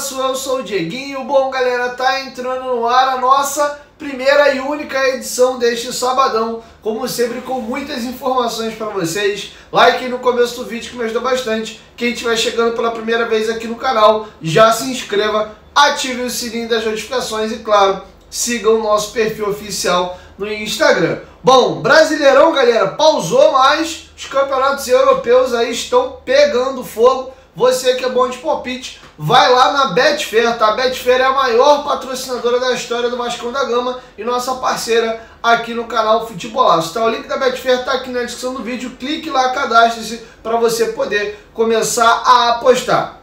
Abraço, eu sou o Dieguinho. Bom, galera, tá entrando no ar a nossa primeira e única edição deste sabadão, como sempre, com muitas informações para vocês. Like no começo do vídeo que me ajuda bastante. Quem estiver chegando pela primeira vez aqui no canal, já se inscreva, ative o sininho das notificações e, claro, sigam o nosso perfil oficial no Instagram. Bom, Brasileirão, galera, pausou, mas os campeonatos europeus aí estão pegando fogo. Você que é bom de palpite, vai lá na Betfair, tá? A Betfair é a maior patrocinadora da história do Vascão da Gama e nossa parceira aqui no canal Futebolaço, tá? O link da Betfair tá aqui na descrição do vídeo, clique lá, cadastre-se para você poder começar a apostar.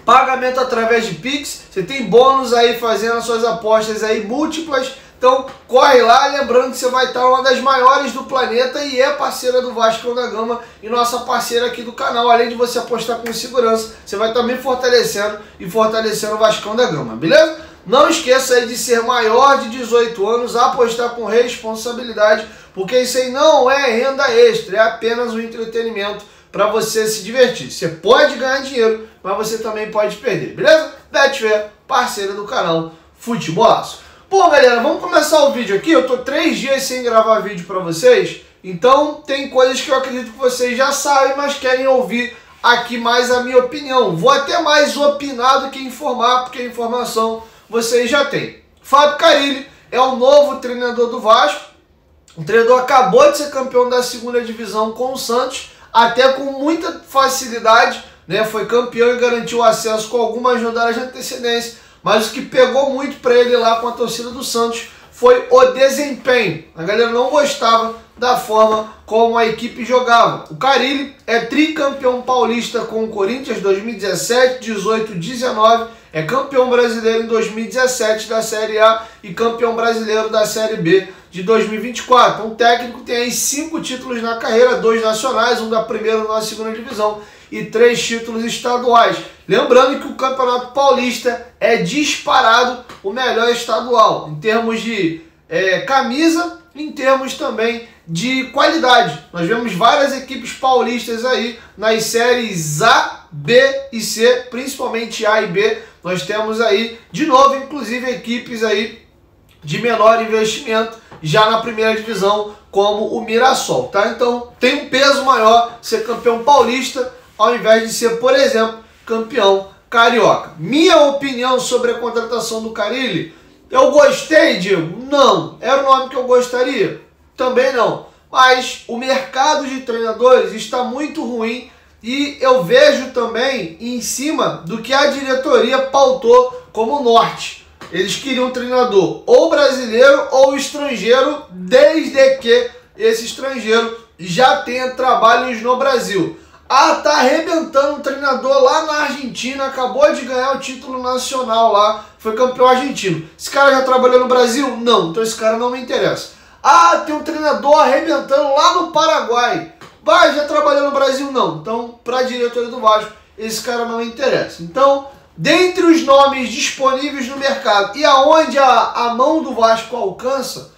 Pagamento através de Pix, você tem bônus aí fazendo as suas apostas aí múltiplas. Então corre lá, lembrando que você vai estar uma das maiores do planeta e é parceira do Vascão da Gama e nossa parceira aqui do canal. Além de você apostar com segurança, você vai também fortalecendo o Vascão da Gama, beleza? Não esqueça aí de ser maior de 18 anos, apostar com responsabilidade, porque isso aí não é renda extra, é apenas um entretenimento para você se divertir. Você pode ganhar dinheiro, mas você também pode perder, beleza? Betfair, parceira do canal Futebolaço. Bom, galera, vamos começar o vídeo aqui. Eu tô 3 dias sem gravar vídeo pra vocês, então tem coisas que eu acredito que vocês já sabem, mas querem ouvir aqui mais a minha opinião. Vou até mais opinar do que informar, porque a informação vocês já têm. Fábio Carille é o novo treinador do Vasco. O treinador acabou de ser campeão da segunda divisão com o Santos, até com muita facilidade, né? Foi campeão e garantiu o acesso com algumas rodadas de antecedência. Mas o que pegou muito para ele lá com a torcida do Santos foi o desempenho. A galera não gostava da forma como a equipe jogava. O Carille é tricampeão paulista com o Corinthians 2017, 18, 19. É campeão brasileiro em 2017 da Série A e campeão brasileiro da Série B de 2024. Então o técnico tem aí 5 títulos na carreira, 2 nacionais, um da primeira e um da segunda divisão e 3 títulos estaduais. Lembrando que o Campeonato Paulista é disparado o melhor estadual, em termos de camisa, em termos também de qualidade. Nós vemos várias equipes paulistas aí nas séries A, B e C, principalmente A e B. Nós temos aí, de novo, inclusive equipes aí de menor investimento, já na primeira divisão, como o Mirassol, tá? Então tem um peso maior ser campeão paulista, ao invés de ser, por exemplo, campeão carioca. Minha opinião sobre a contratação do Carille: eu gostei, Diego? Não. Era o nome que eu gostaria? Também não. Mas o mercado de treinadores está muito ruim e eu vejo também em cima do que a diretoria pautou como norte. Eles queriam um treinador ou brasileiro ou estrangeiro, desde que esse estrangeiro já tenha trabalhos no Brasil. Tá arrebentando um treinador lá na Argentina, acabou de ganhar o título nacional lá, foi campeão argentino. Esse cara já trabalhou no Brasil? Não, então esse cara não me interessa. Tem um treinador arrebentando lá no Paraguai. Já trabalhou no Brasil? Não. Então, para a diretoria do Vasco, esse cara não me interessa. Então, dentre os nomes disponíveis no mercado e aonde a mão do Vasco alcança,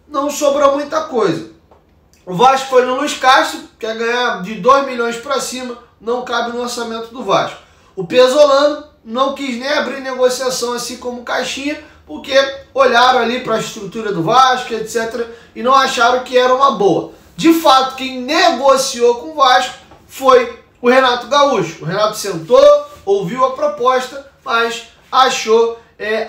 não sobrou muita coisa. O Vasco foi no Luiz Castro, quer ganhar de 2 milhões para cima, não cabe no orçamento do Vasco. O Pesolano não quis nem abrir negociação assim como o Caixinha, porque olharam ali para a estrutura do Vasco, etc., e não acharam que era uma boa. De fato, quem negociou com o Vasco foi o Renato Gaúcho. O Renato sentou, ouviu a proposta, mas achou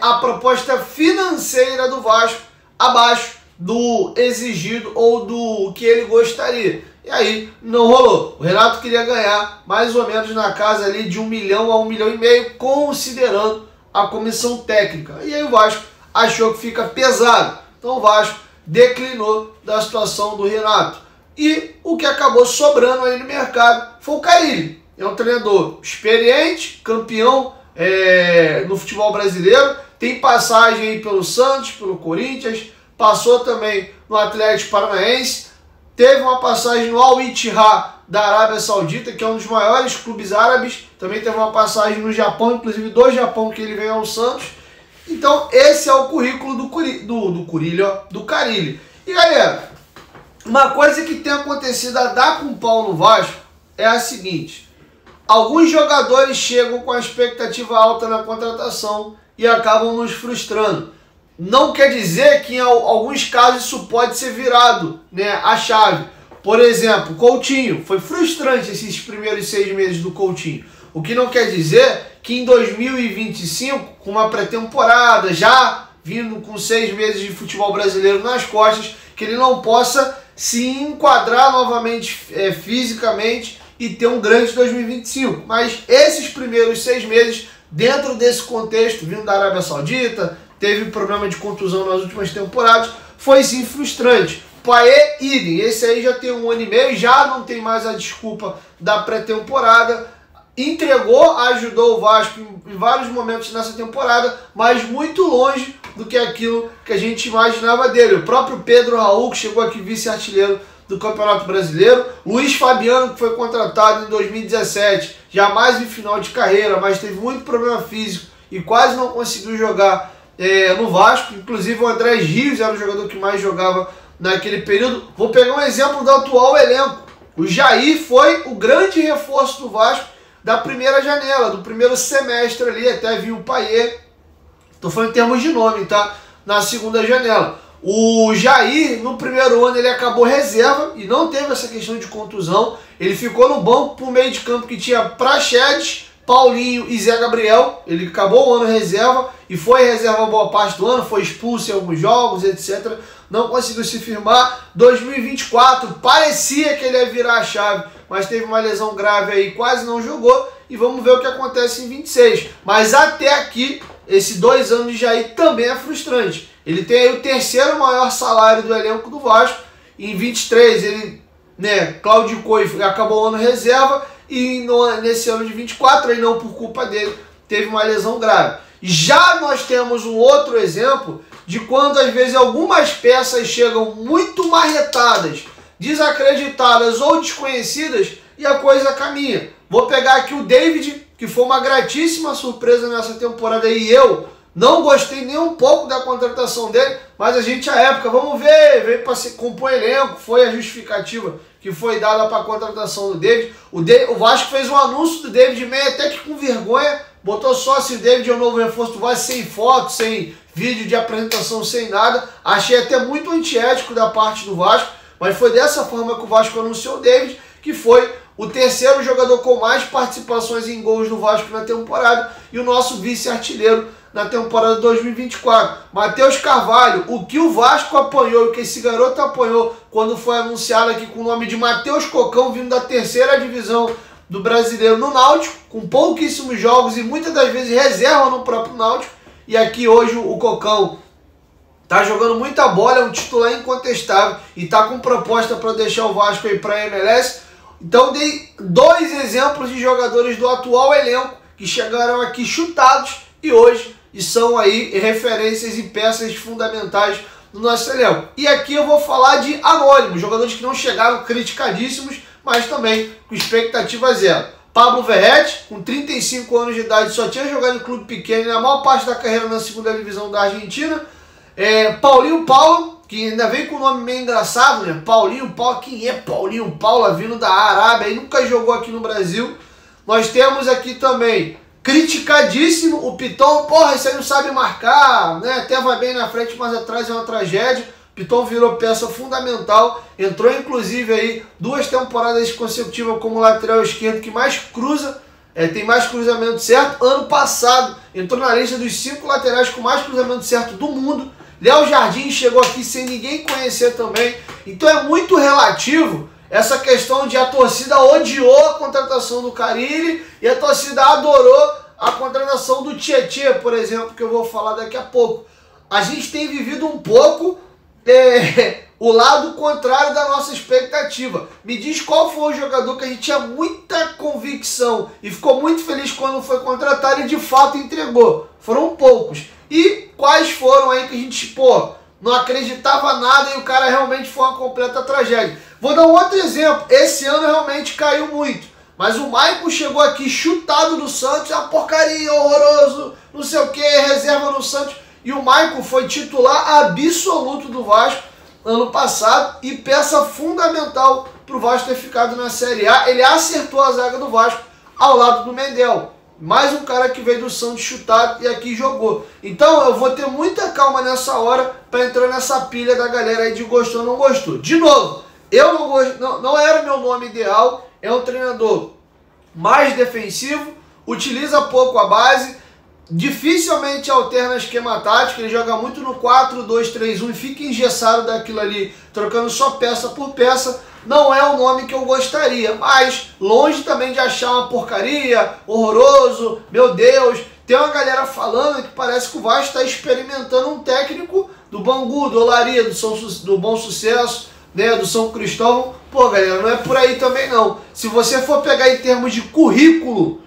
a proposta financeira do Vasco abaixo do exigido ou do que ele gostaria. E aí não rolou. O Renato queria ganhar mais ou menos na casa ali de 1 milhão a 1,5 milhão, considerando a comissão técnica. E aí o Vasco achou que fica pesado. Então o Vasco declinou da situação do Renato. E o que acabou sobrando aí no mercado foi o Carille. É um treinador experiente, campeão no futebol brasileiro, tem passagem aí pelo Santos, pelo Corinthians, passou também no Atlético Paranaense, teve uma passagem no Al-Ittihad da Arábia Saudita, que é um dos maiores clubes árabes, também teve uma passagem no Japão, inclusive do Japão, que ele veio ao Santos. Então esse é o currículo do Carille. E galera, uma coisa que tem acontecido a dar com pau no Vasco é a seguinte: alguns jogadores chegam com a expectativa alta na contratação e acabam nos frustrando. Não quer dizer que em alguns casos isso pode ser virado, né, a chave. Por exemplo, Coutinho, foi frustrante esses primeiros 6 meses do Coutinho. O que não quer dizer que em 2025, com uma pré-temporada, já vindo com 6 meses de futebol brasileiro nas costas, que ele não possa se enquadrar novamente fisicamente e ter um grande 2025. Mas esses primeiros 6 meses, dentro desse contexto, vindo da Arábia Saudita, teve problema de contusão nas últimas temporadas, foi sim frustrante. Payet, idem, esse aí já tem 1 ano e meio, já não tem mais a desculpa da pré-temporada, entregou, ajudou o Vasco em vários momentos nessa temporada, mas muito longe do que aquilo que a gente imaginava dele. O próprio Pedro Raul, que chegou aqui vice-artilheiro do Campeonato Brasileiro, Luiz Fabiano, que foi contratado em 2017, jamais em final de carreira, mas teve muito problema físico e quase não conseguiu jogar no Vasco. Inclusive o André Rios era o jogador que mais jogava naquele período. Vou pegar um exemplo do atual elenco. O Jair foi o grande reforço do Vasco da primeira janela, do primeiro semestre ali, até viu o Payet. Estou falando em termos de nome, tá? Na segunda janela. O Jair, no primeiro ano, ele acabou reserva e não teve essa questão de contusão. Ele ficou no banco por meio de campo que tinha Praxedes, Paulinho e Zé Gabriel. Ele acabou o ano reserva e foi reserva boa parte do ano, foi expulso em alguns jogos, etc. Não conseguiu se firmar. 2024, parecia que ele ia virar a chave, mas teve uma lesão grave aí, quase não jogou. E vamos ver o que acontece em 26. Mas até aqui, esses 2 anos de Jair também é frustrante. Ele tem aí o 3º maior salário do elenco do Vasco. Em 23 ele, claudicou e acabou o ano reserva. E nesse ano de 24, aí não por culpa dele, teve uma lesão grave. Já nós temos um outro exemplo de quando às vezes algumas peças chegam muito marretadas, desacreditadas ou desconhecidas e a coisa caminha. Vou pegar aqui o David, que foi uma gratíssima surpresa nessa temporada e eu não gostei nem um pouco da contratação dele, mas a gente à época, vamos ver, veio para compor elenco, foi a justificativa que foi dada para a contratação do David. O Vasco fez um anúncio do David meio até que com vergonha, botou só assim, o David é o novo reforço do Vasco, sem foto, sem vídeo de apresentação, sem nada. Achei até muito antiético da parte do Vasco, mas foi dessa forma que o Vasco anunciou o David, que foi o 3º jogador com mais participações em gols do Vasco na temporada e o nosso vice-artilheiro na temporada 2024. Matheus Carvalho, o que o Vasco apanhou, o que esse garoto apanhou quando foi anunciado aqui com o nome de Matheus Cocão, vindo da 3ª divisão do Brasileiro no Náutico, com pouquíssimos jogos e muitas das vezes reserva no próprio Náutico. E aqui hoje o Cocão tá jogando muita bola, é um titular incontestável e tá com proposta para deixar o Vasco aí para a MLS. Então dei 2 exemplos de jogadores do atual elenco que chegaram aqui chutados e hoje são aí referências e peças fundamentais do nosso elenco. E aqui eu vou falar de anônimos, jogadores que não chegaram criticadíssimos, mas também com expectativa zero. Pablo Verratti, com 35 anos de idade, só tinha jogado em clube pequeno e na maior parte da carreira na 2ª divisão da Argentina. Paulinho Paulo, que ainda vem com um nome meio engraçado, né? Paulinho Paulo, quem é Paulinho Paulo? Vindo da Arábia e nunca jogou aqui no Brasil. Nós temos aqui também, criticadíssimo, o Piton. Porra, esse aí não sabe marcar, né? Até vai bem na frente, mas atrás é uma tragédia. Piton virou peça fundamental, entrou inclusive aí 2 temporadas consecutivas como lateral esquerdo que mais cruza, tem mais cruzamento certo. Ano passado entrou na lista dos 5 laterais com mais cruzamento certo do mundo. Léo Jardim chegou aqui sem ninguém conhecer também. Então é muito relativo essa questão de a torcida odiou a contratação do Carille e a torcida adorou a contratação do Tietê, por exemplo, que eu vou falar daqui a pouco. A gente tem vivido um pouco o lado contrário da nossa expectativa. Me diz qual foi o jogador que a gente tinha muita convicção e ficou muito feliz quando foi contratado e de fato entregou. Foram poucos. E quais foram aí que a gente, não acreditava nada e o cara realmente foi uma completa tragédia. Vou dar um outro exemplo. Esse ano realmente caiu muito. Mas o Maicon chegou aqui chutado do Santos, uma porcaria, horroroso, não sei o que, reserva no Santos. E o Maicon foi titular absoluto do Vasco ano passado e peça fundamental para o Vasco ter ficado na Série A. Ele acertou a zaga do Vasco ao lado do Mendel. Mais um cara que veio do Santos chutar e aqui jogou. Então eu vou ter muita calma nessa hora para entrar nessa pilha da galera aí de gostou ou não gostou. De novo, eu não era meu nome ideal, é um treinador mais defensivo, utiliza pouco a base, dificilmente alterna esquema tático, ele joga muito no 4-2-3-1 e fica engessado daquilo ali, trocando só peça por peça. Não é o nome que eu gostaria, mas longe também de achar uma porcaria, horroroso, meu Deus. Tem uma galera falando que parece que o Vasco está experimentando um técnico do Bangu, do Olaria, do Bom Sucesso, né, do São Cristóvão. Pô, galera, não é por aí também não. Se você for pegar em termos de currículo,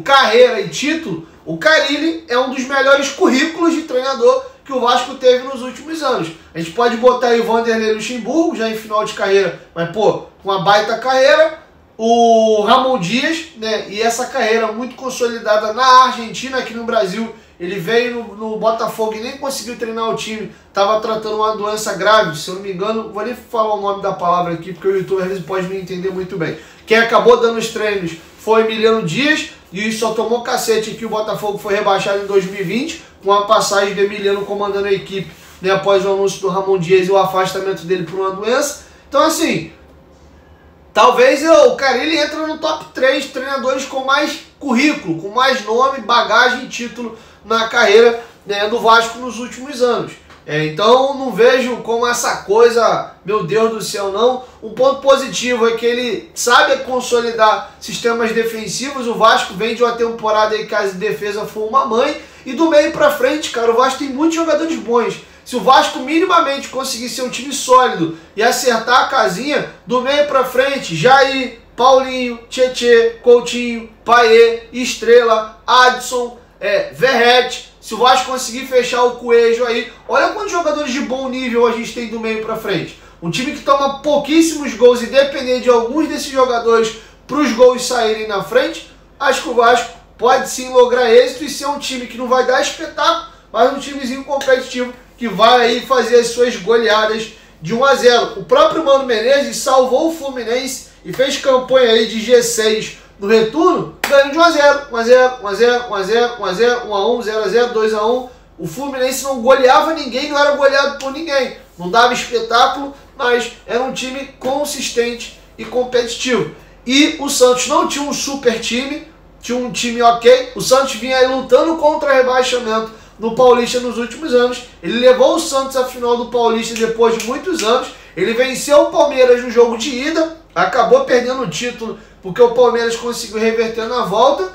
carreira e título, o Carille é um dos melhores currículos de treinador que o Vasco teve nos últimos anos. A gente pode botar aí o Vanderlei Luxemburgo, já em final de carreira, mas pô, uma baita carreira. O Ramon Dias, né, e essa carreira muito consolidada na Argentina, aqui no Brasil. Ele veio no Botafogo e nem conseguiu treinar o time, estava tratando uma doença grave, se eu não me engano, vou nem falar o nome da palavra aqui, porque o YouTube às vezes pode não entender muito bem. Quem acabou dando os treinos foi Emiliano Dias, e só tomou cacete que o Botafogo foi rebaixado em 2020, com a passagem de Emiliano comandando a equipe, né, após o anúncio do Ramon Dias e o afastamento dele por uma doença. Então assim, talvez o Carille entre no top 3 treinadores com mais currículo, com mais nome, bagagem e título na carreira, né, do Vasco nos últimos anos. Então não vejo como essa coisa, meu Deus do céu, não. Um ponto positivo é que ele sabe consolidar sistemas defensivos. O Vasco vem de uma temporada aí que a defesa foi uma mãe. E do meio pra frente, cara, o Vasco tem muitos jogadores bons. Se o Vasco minimamente conseguir ser um time sólido e acertar a casinha, do meio pra frente, Jair, Paulinho, Tietê, Coutinho, Payet, Estrela, Adson, Verrete. Se o Vasco conseguir fechar o Coelho aí, olha quantos jogadores de bom nível a gente tem do meio pra frente. Um time que toma pouquíssimos gols e depender de alguns desses jogadores para os gols saírem na frente, acho que o Vasco pode sim lograr êxito e ser um time que não vai dar espetáculo, mas um timezinho competitivo que vai aí fazer as suas goleadas de 1 a 0. O próprio Mano Menezes salvou o Fluminense e fez campanha aí de G6 no retorno, ganhando de 1 a 0, 1 a 0, 1 a 0, 1 a 0, 1 a 0, 1 a 1, 0 a 0, 2 a 1. O Fluminense não goleava ninguém, não era goleado por ninguém. Não dava espetáculo, mas era um time consistente e competitivo. E o Santos não tinha um super time, tinha um time ok. O Santos vinha aí lutando contra rebaixamento no Paulista nos últimos anos. Ele levou o Santos à final do Paulista depois de muitos anos. Ele venceu o Palmeiras no jogo de ida, acabou perdendo o título porque o Palmeiras conseguiu reverter na volta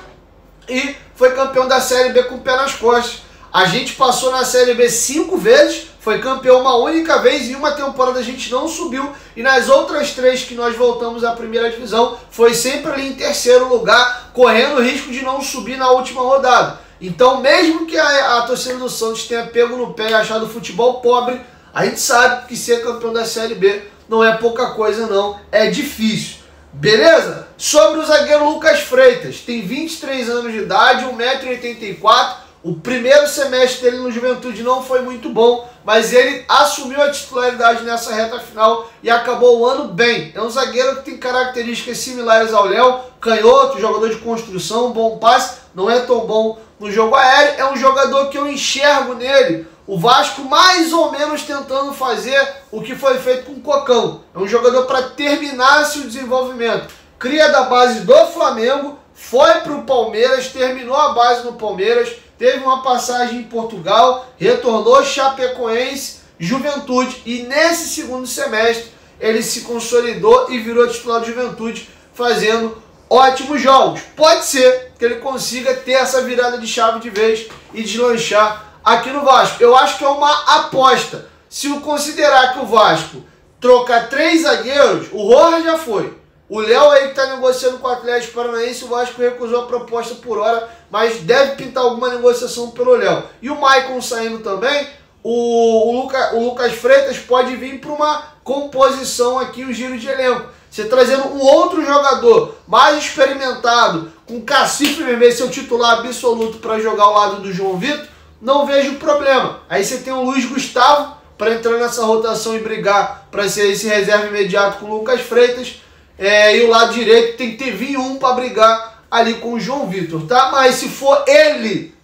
e foi campeão da Série B com o pé nas costas. A gente passou na Série B 5 vezes, foi campeão uma única vez, e uma temporada a gente não subiu, e nas outras 3 que nós voltamos à primeira divisão, foi sempre ali em terceiro lugar, correndo o risco de não subir na última rodada. Então, mesmo que a torcida do Santos tenha pego no pé e achado o futebol pobre, a gente sabe que ser campeão da Série B não é pouca coisa não, é difícil. Beleza? Sobre o zagueiro Lucas Freitas, tem 23 anos de idade, 1,84 m. O primeiro semestre dele no Juventude não foi muito bom, mas ele assumiu a titularidade nessa reta final e acabou o ano bem. É um zagueiro que tem características similares ao Léo, canhoto, jogador de construção, bom passe, não é tão bom no jogo aéreo. É um jogador que eu enxergo nele o Vasco mais ou menos tentando fazer o que foi feito com o Cocão. É um jogador para terminar-se o desenvolvimento. Cria da base do Flamengo, foi para o Palmeiras, terminou a base no Palmeiras, teve uma passagem em Portugal, retornou Chapecoense, Juventude, e nesse segundo semestre ele se consolidou e virou titular do Juventude, fazendo ótimos jogos. Pode ser que ele consiga ter essa virada de chave de vez e deslanchar aqui no Vasco. Eu acho que é uma aposta. Se eu considerar que o Vasco trocar 3 zagueiros, o Rojas já foi. O Léo aí que está negociando com o Atlético Paranaense, o Vasco recusou a proposta por hora, mas deve pintar alguma negociação pelo Léo. E o Maicon saindo também, o Lucas Freitas pode vir para uma composição aqui, um giro de elenco. Você trazendo um outro jogador mais experimentado, com cacife mesmo, esse é o titular absoluto para jogar ao lado do João Vitor, não vejo problema. Aí você tem o Luiz Gustavo para entrar nessa rotação e brigar para ser esse reserva imediato com o Lucas Freitas. e o lado direito tem que ter Vinho para brigar ali com o João Vitor, tá? Mas se for ele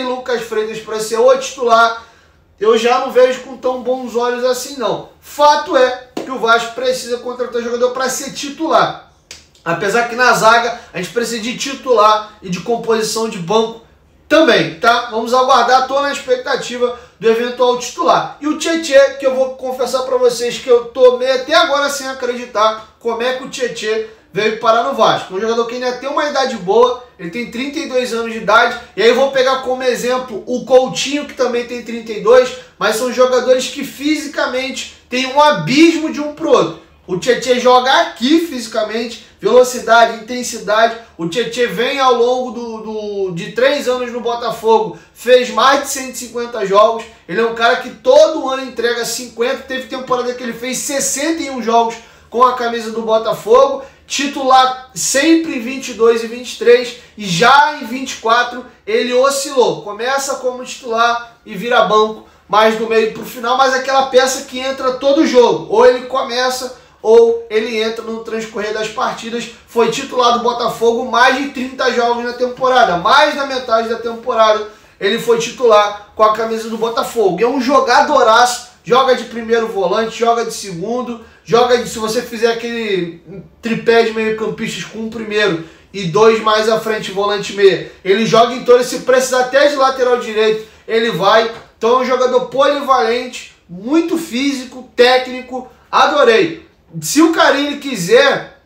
Lucas Freitas, para ser o titular, eu já não vejo com tão bons olhos assim, não. Fato é que o Vasco precisa contratar jogador para ser titular. Apesar que na zaga a gente precisa de titular e de composição de banco também, tá? Vamos aguardar, tô na expectativa do eventual titular. E o Tietê, que eu vou confessar para vocês que eu tô meio até agora sem acreditar como é que o Tietê veio parar no Vasco. Um jogador que ainda tem uma idade boa, ele tem 32 anos de idade, e aí eu vou pegar como exemplo o Coutinho, que também tem 32, mas são jogadores que fisicamente têm um abismo de um pro outro. O Tietê joga aqui fisicamente, velocidade, intensidade. O Tietê vem ao longo de 3 anos no Botafogo, fez mais de 150 jogos. Ele é um cara que todo ano entrega 50, teve temporada que ele fez 61 jogos com a camisa do Botafogo, titular sempre em 22 e 23, e já em 24 ele oscilou. Começa como titular e vira banco mais do meio para o final, mas aquela peça que entra todo jogo. Ou ele começa ou ele entra no transcorrer das partidas. Foi titular do Botafogo mais de 30 jogos na temporada, mais da metade da temporada ele foi titular com a camisa do Botafogo. E é um jogadoraço, joga de primeiro volante, joga de segundo, joga de, se você fizer aquele tripé de meio campistas com um primeiro e 2 mais à frente, volante meia, ele joga em todo, se precisar até de lateral direito, ele vai. Então é um jogador polivalente, muito físico, técnico, adorei. Se o Carille quiser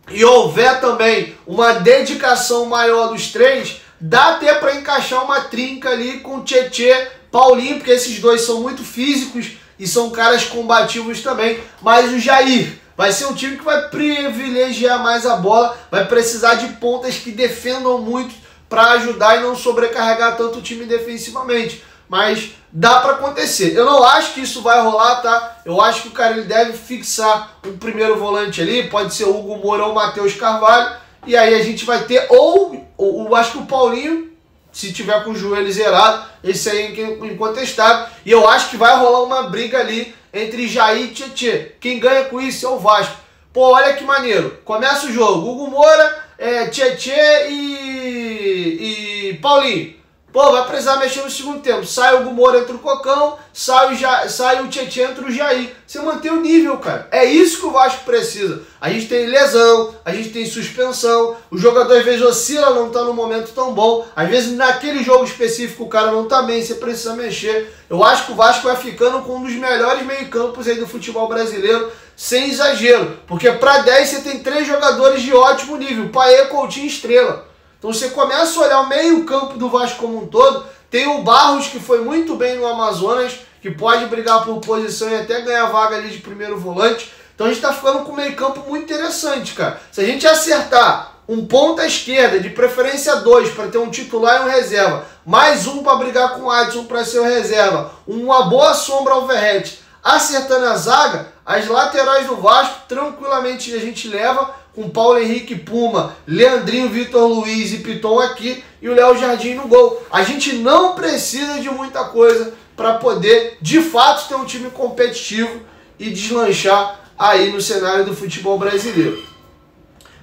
e houver também uma dedicação maior dos três, dá até para encaixar uma trinca ali com Tietê, Paulinho, porque esses dois são muito físicos e são caras combativos também. Mas o Jair vai ser um time que vai privilegiar mais a bola, vai precisar de pontas que defendam muito para ajudar e não sobrecarregar tanto o time defensivamente. Mas dá para acontecer. Eu não acho que isso vai rolar, tá? Eu acho que o cara ele deve fixar um primeiro volante ali, pode ser o Hugo Moura ou o Matheus Carvalho, e aí a gente vai ter, ou acho que o Paulinho, se tiver com o joelho zerado, esse aí é incontestável, e eu acho que vai rolar uma briga ali entre Jair e Tietê. Quem ganha com isso é o Vasco. Pô, olha que maneiro. Começa o jogo, Hugo Moura, Tietê e Paulinho. Pô, vai precisar mexer no segundo tempo. Sai o Hugo Moura, entra o Cocão, sai o Tietê, entra o Jair. Você mantém o nível, cara. É isso que o Vasco precisa. A gente tem lesão, a gente tem suspensão, o jogador às vezes oscila, não tá no momento tão bom. Às vezes naquele jogo específico o cara não tá bem, você precisa mexer. Eu acho que o Vasco vai ficando com um dos melhores meio-campos aí do futebol brasileiro, sem exagero. Porque para 10 você tem 3 jogadores de ótimo nível, Paê, Coutinho e Estrela. Então você começa a olhar o meio campo do Vasco como um todo, tem o Barros, que foi muito bem no Amazonas, que pode brigar por posição e até ganhar vaga ali de primeiro volante. Então a gente está ficando com um meio campo muito interessante, cara. Se a gente acertar um ponta esquerda, de preferência 2, para ter um titular e um reserva, mais um para brigar com o Adson para ser o reserva, uma boa sombra ao Verrete, acertando a zaga, as laterais do Vasco, tranquilamente a gente leva, com Paulo Henrique, Puma, Leandrinho, Vitor Luiz e Piton aqui, e o Léo Jardim no gol. A gente não precisa de muita coisa para poder, de fato, ter um time competitivo e deslanchar aí no cenário do futebol brasileiro.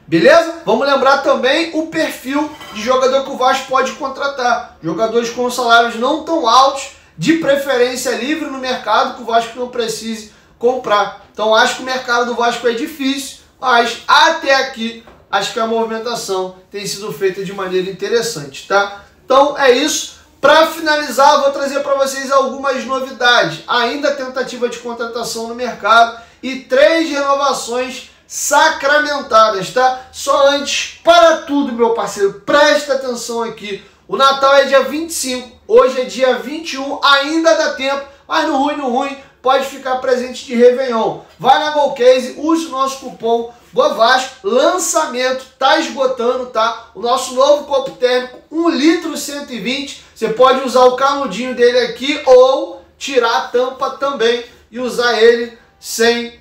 Beleza? Vamos lembrar também o perfil de jogador que o Vasco pode contratar. Jogadores com salários não tão altos, de preferência livre no mercado, que o Vasco não precise comprar. Então acho que o mercado do Vasco é difícil, mas até aqui acho que a movimentação tem sido feita de maneira interessante, tá? Então é isso. Para finalizar, vou trazer para vocês algumas novidades. Ainda tentativa de contratação no mercado e 3 renovações sacramentadas, tá? Só antes, para tudo, meu parceiro, presta atenção aqui. O Natal é dia 25, hoje é dia 21, ainda dá tempo, mas no ruim, pode ficar presente de Réveillon. Vai na Golcase, use o nosso cupom GOVASCO, lançamento, tá esgotando, tá? O nosso novo copo térmico, 1 litro 120, você pode usar o canudinho dele aqui ou tirar a tampa também e usar ele sem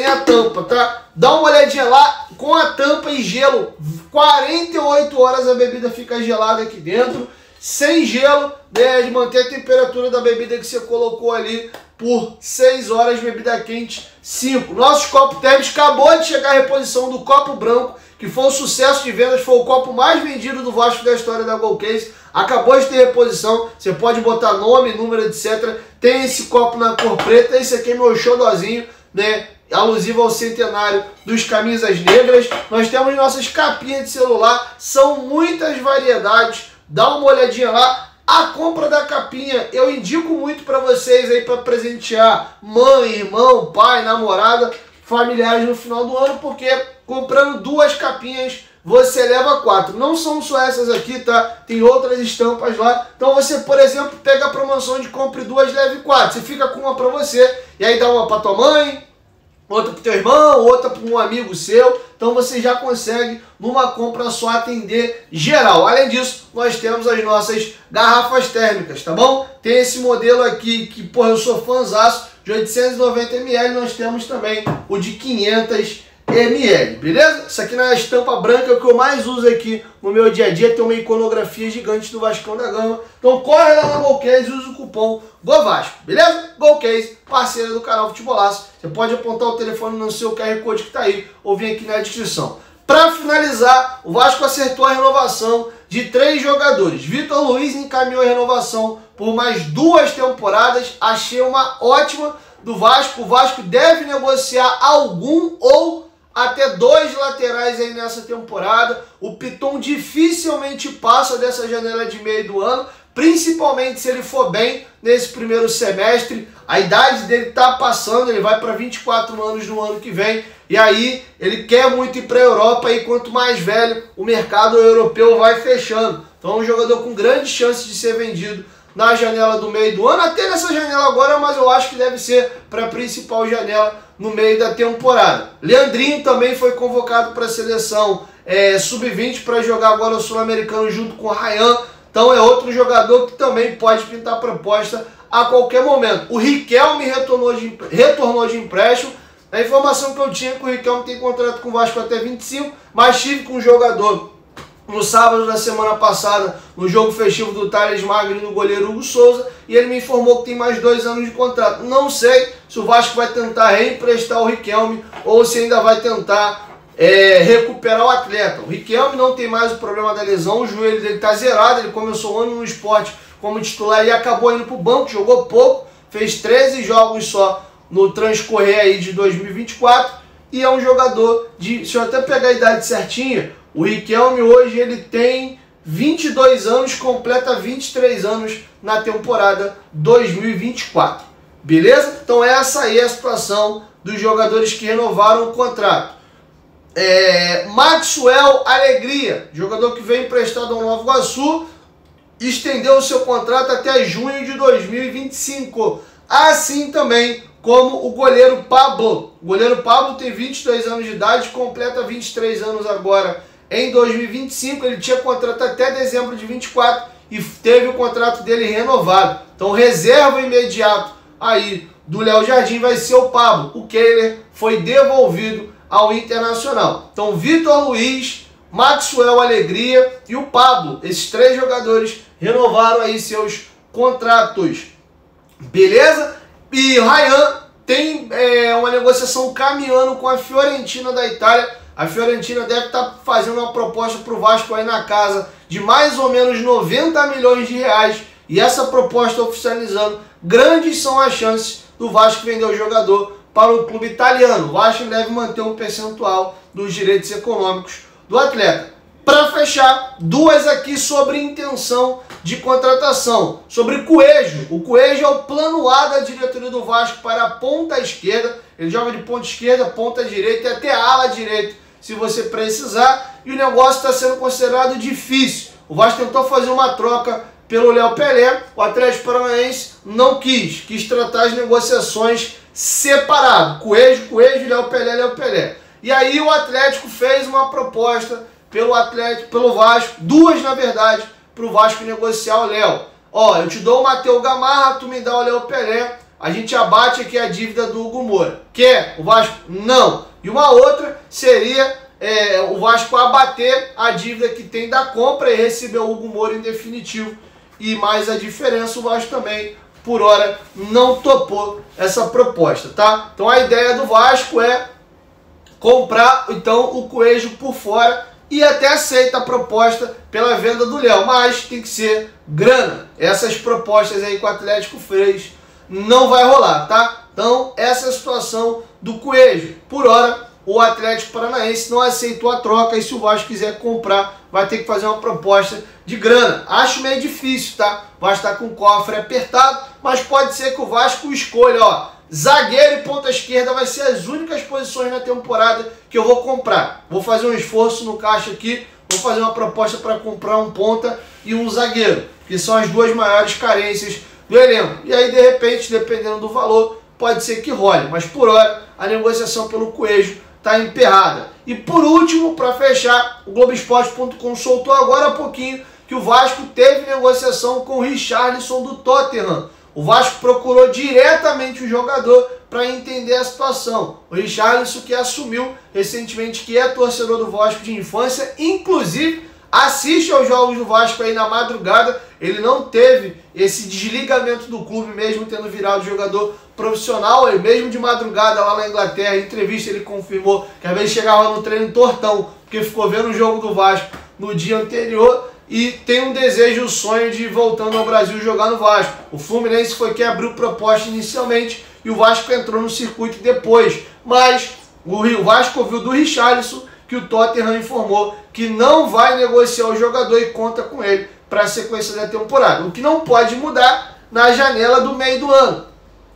a tampa, tá? Dá uma olhadinha lá, com a tampa e gelo, 48 horas a bebida fica gelada aqui dentro. sem gelo, né? De manter a temperatura da bebida que você colocou ali por 6 horas, bebida quente 5. Nossos copos térmicos, acabou de chegar a reposição do copo branco, que foi um sucesso de vendas, foi o copo mais vendido do Vasco da história da Goalcase. Acabou de ter reposição, você pode botar nome, número, etc. Tem esse copo na cor preta, esse aqui é meu xodozinho, né? Alusivo ao centenário dos Camisas Negras. Nós temos nossas capinhas de celular, são muitas variedades, dá uma olhadinha lá. A compra da capinha eu indico muito para vocês aí, para presentear mãe, irmão, pai, namorada, familiares no final do ano, porque comprando 2 capinhas você leva 4. Não são só essas aqui, tá? Tem outras estampas lá. Então você, por exemplo, pega a promoção de compre 2, leve 4. Você fica com uma para você e aí dá uma para tua mãe, outra para o teu irmão, outra para um amigo seu. Então você já consegue, numa compra só, atender geral. Além disso, nós temos as nossas garrafas térmicas, tá bom? Tem esse modelo aqui, que, porra, eu sou fãzaço, de 890 ml. Nós temos também o de 500 ml, beleza? Isso aqui na estampa branca é o que eu mais uso aqui no meu dia a dia. Tem uma iconografia gigante do Vascão da Gama. Então corre lá na Goalcase e usa o cupom GOVASCO, beleza? Goalcase, parceira do canal Futebolaço. Você pode apontar o telefone no seu QR Code que tá aí, ou vir aqui na descrição. Para finalizar, o Vasco acertou a renovação de 3 jogadores. Vitor Luiz encaminhou a renovação por mais 2 temporadas. Achei uma ótima do Vasco. O Vasco deve negociar algum ou até 2 laterais aí nessa temporada. O Piton dificilmente passa dessa janela de meio do ano, principalmente se ele for bem nesse primeiro semestre. A idade dele tá passando, ele vai para 24 anos no ano que vem, e aí ele quer muito ir para a Europa, e quanto mais velho, o mercado europeu vai fechando. Então é um jogador com grande chance de ser vendido na janela do meio do ano, até nessa janela agora, mas eu acho que deve ser para a principal janela no meio da temporada. Leandrinho também foi convocado para a seleção sub-20 para jogar agora o Sul-Americano junto com o Ryan. Então é outro jogador que também pode pintar proposta a qualquer momento. O Riquelme retornou de empréstimo. A informação que eu tinha é que o Riquelme tem contrato com o Vasco até 25, mas tive com um jogador no sábado da semana passada, no jogo festivo do Thales Magno e do goleiro Hugo Souza, e ele me informou que tem mais 2 anos de contrato. Não sei se o Vasco vai tentar reemprestar o Riquelme ou se ainda vai tentar recuperar o atleta. O Riquelme não tem mais o problema da lesão, o joelho dele está zerado, ele começou o ano no esporte como titular e acabou indo para o banco, jogou pouco, fez 13 jogos só no transcorrer aí de 2024, e é um jogador de, se eu até pegar a idade certinha, o Riquelme hoje ele tem 22 anos, completa 23 anos na temporada 2024, beleza? Então essa aí é a situação dos jogadores que renovaram o contrato. Maxwell Alegria, jogador que veio emprestado ao Nova Iguaçu, estendeu o seu contrato até junho de 2025, assim também como o goleiro Pablo. O goleiro Pablo tem 22 anos de idade, completa 23 anos agora em 2025, ele tinha contrato até dezembro de 24 e teve o contrato dele renovado. Então reserva imediato aí do Léo Jardim vai ser o Pablo. O Kehler foi devolvido ao Internacional. Então Vitor Luiz, Maxwell Alegria e o Pablo, esses 3 jogadores renovaram aí seus contratos, beleza? E o Ryan tem uma negociação caminhando com a Fiorentina da Itália. A Fiorentina deve estar fazendo uma proposta para o Vasco aí na casa de mais ou menos 90 milhões de reais. E essa proposta oficializando, grandes são as chances do Vasco vender o jogador para o clube italiano. O Vasco deve manter um percentual dos direitos econômicos do atleta. Para fechar, 2 aqui sobre intenção de contratação. Sobre Coelho. O Coelho é o plano A da diretoria do Vasco para a ponta esquerda. Ele joga de ponta esquerda, ponta direita e até ala direita, se você precisar. E o negócio está sendo considerado difícil. O Vasco tentou fazer uma troca pelo Léo Pelé. O Atlético Paranaense não quis tratar as negociações separado. Coelho, Léo Pelé. E aí o Atlético fez uma proposta pelo Vasco, 2 na verdade, para o Vasco negociar o Léo. Ó, eu te dou o Matheus Gamarra, tu me dá o Léo Pelé, a gente abate aqui a dívida do Hugo Moura. Quer? O Vasco? Não. E uma outra seria o Vasco abater a dívida que tem da compra e receber o Hugo Moura em definitivo e mais a diferença, o Vasco também, por hora, não topou essa proposta, tá? Então a ideia do Vasco é comprar, então, o Coelho por fora e até aceita a proposta pela venda do Léo, mas tem que ser grana. Essas propostas aí que o Atlético fez não vai rolar, tá? Então, essa é a situação do Coelho. Por hora, o Atlético Paranaense não aceitou a troca e se o Vasco quiser comprar, vai ter que fazer uma proposta de grana. Acho meio difícil, tá? O Vasco tá com o cofre apertado, mas pode ser que o Vasco escolha, ó, zagueiro e ponta esquerda vai ser as únicas posições na temporada que eu vou comprar. Vou fazer um esforço no caixa aqui, vou fazer uma proposta para comprar um ponta e um zagueiro, que são as duas maiores carências do elenco. E aí, de repente, dependendo do valor, pode ser que role. Mas por hora, a negociação pelo Coelho está emperrada. E por último, para fechar, o Globoesporte.com soltou agora há pouquinho que o Vasco teve negociação com o Richarlison do Tottenham. O Vasco procurou diretamente o jogador para entender a situação. O Richarlison, que assumiu recentemente que é torcedor do Vasco de infância, inclusive assiste aos jogos do Vasco aí na madrugada. Ele não teve esse desligamento do clube, mesmo tendo virado jogador profissional. Ele mesmo de madrugada lá na Inglaterra, em entrevista, ele confirmou que às vezes chegava no treino tortão, porque ficou vendo o jogo do Vasco no dia anterior e tem um desejo, um sonho de ir voltando ao Brasil jogar no Vasco. O Fluminense foi quem abriu proposta inicialmente e o Vasco entrou no circuito depois. Mas o Vasco ouviu do Richarlison que o Tottenham informou que não vai negociar o jogador e conta com ele para a sequência da temporada. O que não pode mudar na janela do meio do ano.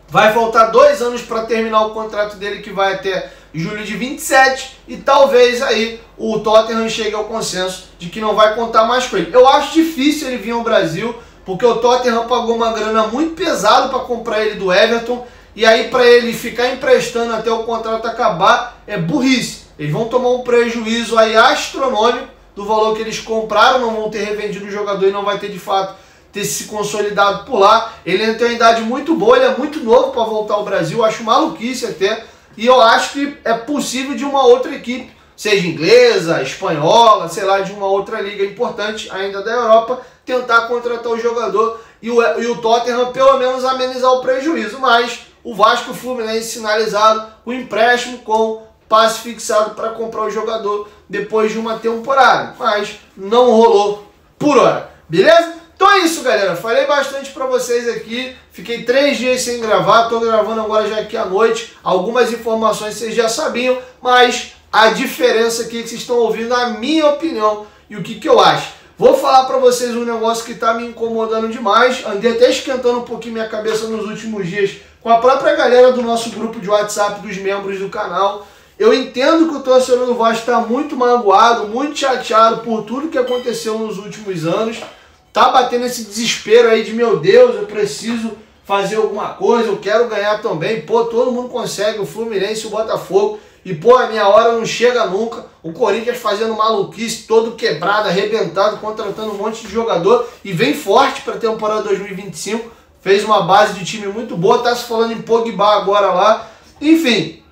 Vai faltar 2 anos para terminar o contrato dele, que vai até julho de 27, e talvez aí o Tottenham chegue ao consenso de que não vai contar mais com ele. Eu acho difícil ele vir ao Brasil, porque o Tottenham pagou uma grana muito pesada para comprar ele do Everton, e aí para ele ficar emprestando até o contrato acabar é burrice. Eles vão tomar um prejuízo aí astronômico do valor que eles compraram, não vão ter revendido o jogador e não vai ter de fato ter se consolidado por lá. Ele ainda tem uma idade muito boa, ele é muito novo para voltar ao Brasil, eu acho maluquice até, e eu acho que é possível de uma outra equipe, seja inglesa, espanhola, sei lá, de uma outra liga importante ainda da Europa, tentar contratar o jogador e o Tottenham pelo menos amenizar o prejuízo, mas o Vasco e o Fluminense sinalizado o empréstimo com passe fixado para comprar o jogador depois de uma temporada, mas não rolou por hora, beleza? Então é isso, galera, falei bastante para vocês aqui, fiquei 3 dias sem gravar, tô gravando agora já aqui à noite, algumas informações vocês já sabiam, mas a diferença aqui que vocês estão ouvindo, a minha opinião e o que eu acho. Vou falar para vocês um negócio que tá me incomodando demais, andei até esquentando um pouquinho minha cabeça nos últimos dias com a própria galera do nosso grupo de WhatsApp, dos membros do canal. Eu entendo que o torcedor do Vasco está muito magoado, muito chateado por tudo que aconteceu nos últimos anos. Tá batendo esse desespero aí de, meu Deus, eu preciso fazer alguma coisa, eu quero ganhar também. Pô, todo mundo consegue, o Fluminense e o Botafogo. E, pô, a minha hora não chega nunca. O Corinthians fazendo maluquice, todo quebrado, arrebentado, contratando um monte de jogador. E vem forte para a temporada 2025. Fez uma base de time muito boa, tá se falando em Pogba agora lá. Enfim,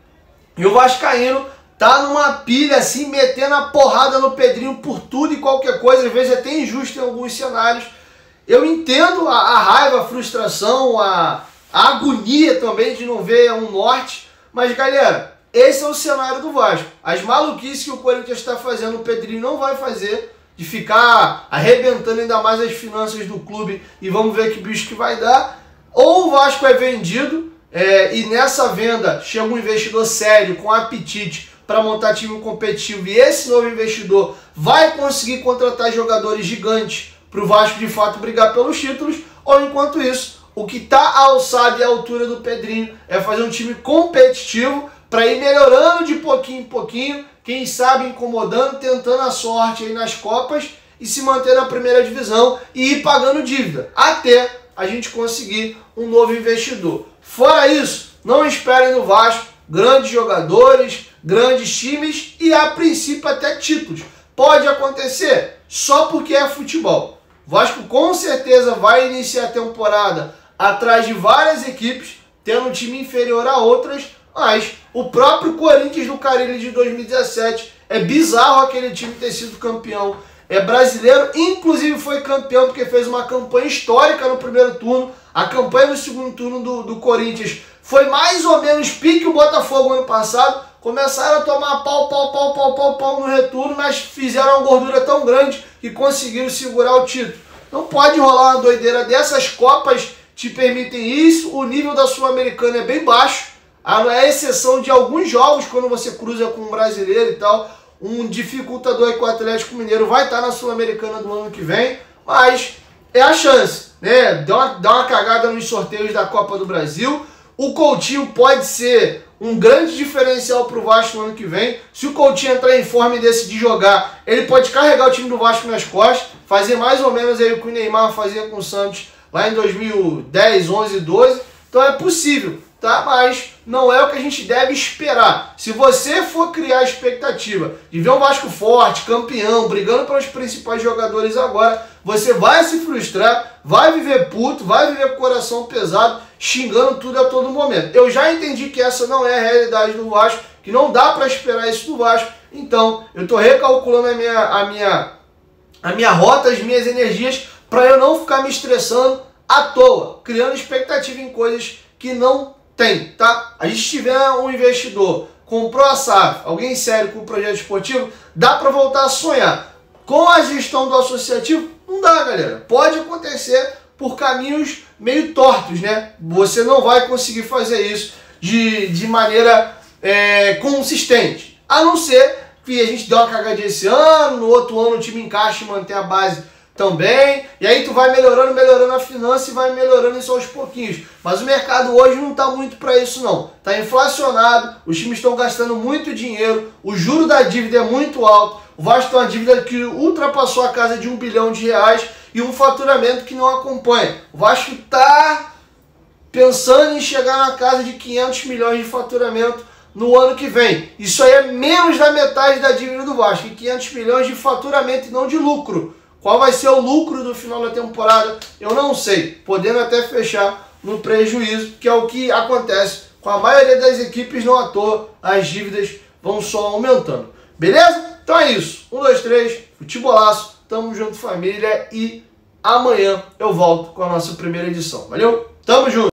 e o vascaíno tá numa pilha assim, metendo a porrada no Pedrinho por tudo e qualquer coisa, às vezes até injusto em alguns cenários. Eu entendo a raiva, a frustração, a agonia também de não ver um norte, mas galera, esse é o cenário do Vasco. As maluquices que o Corinthians está fazendo, o Pedrinho não vai fazer, de ficar arrebentando ainda mais as finanças do clube e vamos ver que bicho que vai dar. Ou o Vasco é vendido e nessa venda chega um investidor sério, com apetite, para montar time competitivo, e esse novo investidor vai conseguir contratar jogadores gigantes para o Vasco de fato brigar pelos títulos, ou enquanto isso, o que está à alçada e à altura do Pedrinho é fazer um time competitivo para ir melhorando de pouquinho em pouquinho, quem sabe incomodando, tentando a sorte aí nas Copas e se manter na primeira divisão e ir pagando dívida, até a gente conseguir um novo investidor. Fora isso, não esperem no Vasco grandes jogadores, grandes times e a princípio até títulos. Pode acontecer só porque é futebol. O Vasco com certeza vai iniciar a temporada atrás de várias equipes, tendo um time inferior a outras, mas o próprio Corinthians do Carille de 2017, é bizarro aquele time ter sido campeão é brasileiro, inclusive foi campeão porque fez uma campanha histórica no primeiro turno. A campanha no segundo turno do Corinthians foi mais ou menos pique o Botafogo ano passado. Começaram a tomar pau no retorno, mas fizeram uma gordura tão grande que conseguiram segurar o título. Não pode rolar uma doideira dessas. Copas te permitem isso, o nível da Sul-Americana é bem baixo, a exceção de alguns jogos, quando você cruza com um brasileiro e tal, um dificultador aí com o Atlético Mineiro vai estar na Sul-Americana do ano que vem, mas é a chance, né? Dá uma cagada nos sorteios da Copa do Brasil. O Coutinho pode ser um grande diferencial para o Vasco no ano que vem. Se o Coutinho entrar em forma e decidir jogar, ele pode carregar o time do Vasco nas costas, fazer mais ou menos aí o que o Neymar fazia com o Santos lá em 2010, 11, 12. Então é possível, tá? Mas não é o que a gente deve esperar. Se você for criar a expectativa de ver um Vasco forte, campeão, brigando pelos principais jogadores agora, você vai se frustrar, vai viver puto, vai viver com o coração pesado, xingando tudo a todo momento. Eu já entendi que essa não é a realidade do Vasco, que não dá para esperar isso do Vasco. Então, eu tô recalculando a minha rota, as minhas energias, para eu não ficar me estressando à toa, criando expectativa em coisas que não tem, tá? A gente tiver um investidor, comprou a SAF, alguém sério com o projeto esportivo, dá para voltar a sonhar. Com a gestão do associativo, não dá, galera. Pode acontecer por caminhos meio tortos, né? Você não vai conseguir fazer isso de maneira consistente. A não ser que a gente dê uma cagadinha esse ano, no outro ano o time encaixe e manter a base também, e aí tu vai melhorando a finança e vai melhorando isso aos pouquinhos. Mas o mercado hoje não está muito para isso não. Está inflacionado, os times estão gastando muito dinheiro, o juro da dívida é muito alto, o Vasco tem uma dívida que ultrapassou a casa de R$1 bilhão e um faturamento que não acompanha. O Vasco está pensando em chegar na casa de 500 milhões de faturamento no ano que vem. Isso aí é menos da metade da dívida do Vasco, e 500 milhões de faturamento e não de lucro. Qual vai ser o lucro do final da temporada? Eu não sei, podendo até fechar no prejuízo, que é o que acontece com a maioria das equipes, não à toa, as dívidas vão só aumentando. Beleza? Então é isso. 1, 2, 3, futebolaço, tamo junto família, e amanhã eu volto com a nossa primeira edição. Valeu? Tamo junto!